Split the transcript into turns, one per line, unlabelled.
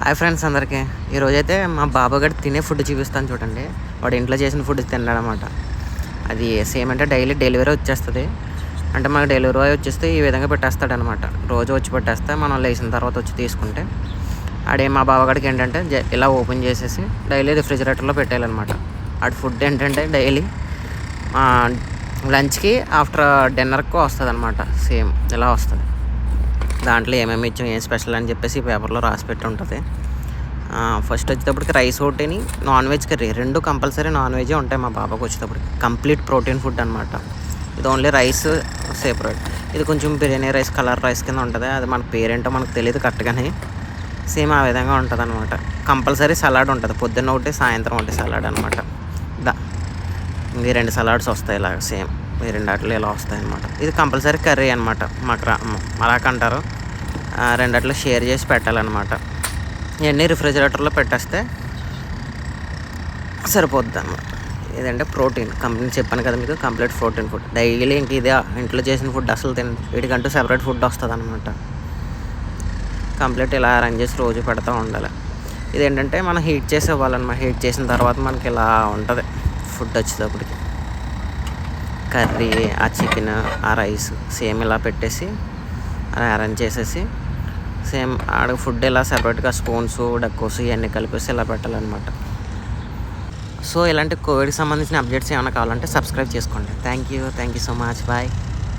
Hi friends అందరికీ. ఈరోజైతే మా బాబు గడి తినే ఫుడ్ చూపిస్తాను చూడండి. వాడు ఇంట్లో చేసిన ఫుడ్ తిన్నాడనమాట. అది సేమ్ అంటే డెలివరీ వచ్చేస్తుంది. అంటే మనకు డెలివరీ వచ్చేస్తే ఈ విధంగా పెట్టేస్తాడనమాట. రోజు వచ్చి పెట్టేస్తే మనం లేచిన తర్వాత వచ్చి తీసుకుంటే మా బావగాడికి ఏంటంటే ఇలా ఓపెన్ చేసేసి డైలీ రిఫ్రిజిరేటర్లో పెట్టేయాలన్నమాట. ఆడి ఫుడ్ ఏంటంటే డైలీ లంచ్కి ఆఫ్టర్ డిన్నర్కి వస్తుంది అనమాట. సేమ్ ఇలా వస్తుంది. దాంట్లో ఏమేమి ఇచ్చాం, ఏం స్పెషల్ అని చెప్పేసి పేపర్లో రాసి పెట్టి ఉంటుంది. ఫస్ట్ వచ్చేటప్పటికి రైస్ ఒకటిని నాన్ వెజ్ కర్రీ, రెండు కంపల్సరీ నాన్ వెజే ఉంటాయి మా బాబాకి వచ్చేటప్పటికి. కంప్లీట్ ప్రోటీన్ ఫుడ్ అనమాట. ఇది ఓన్లీ రైస్ సెపరేట్. ఇది కొంచెం బిర్యానీ రైస్, కలర్ రైస్ కింద ఉంటుంది. అది మన పేరేంటో మనకు తెలియదు కరెక్ట్గానే. సేమ్ ఆ విధంగా ఉంటుంది అనమాట. కంపల్సరీ సలాడ్ ఉంటుంది. పొద్దున్న ఒకటి, సాయంత్రం ఒకటి సలాడ్ అనమాట. ఈ 2 సలాడ్స్ వస్తాయి ఇలా సేమ్. ఈ 2 అట్లు ఇలా వస్తాయి అనమాట. ఇది కంపల్సరీ కర్రీ అనమాట. మరాకంటారు. 2 అట్లు షేర్ చేసి పెట్టాలన్నమాట. ఇవన్నీ రిఫ్రిజిరేటర్లో పెట్టేస్తే సరిపోద్ది అనమాట. ఇదంటే ప్రోటీన్ కంపెనీ చెప్పాను కదా మీకు, కంప్లీట్ ప్రోటీన్ ఫుడ్. డైలీ ఇంక ఇదే ఇంట్లో చేసిన ఫుడ్ అసలు వీటికంటూ సెపరేట్ ఫుడ్ వస్తుంది అనమాట. కంప్లీట్ ఇలా అరేంజ్ చేసి రోజు పెడతా ఉండాలి. ఇదేంటంటే మనం హీట్ చేసి ఇవ్వాలన్నమాట. హీట్ చేసిన తర్వాత మనకి ఇలా ఉంటుంది ఫుడ్ వచ్చేటప్పటికి. కర్రీ, ఆ చికెన్, ఆ రైస్ సేమ్ ఇలా పెట్టేసి అలా అరేంజ్ చేసేసి సేమ్ ఆడ ఫుడ్ ఇలా సెపరేట్గా స్పూన్స్, డక్కోస్ ఇవన్నీ కలిపేసి ఇలా పెట్టాలన్నమాట. సో ఇలాంటి కోవిడ్కి సంబంధించిన అప్డేట్స్ ఏమైనా కావాలంటే సబ్స్క్రైబ్ చేసుకోండి. Thank you so much. Bye.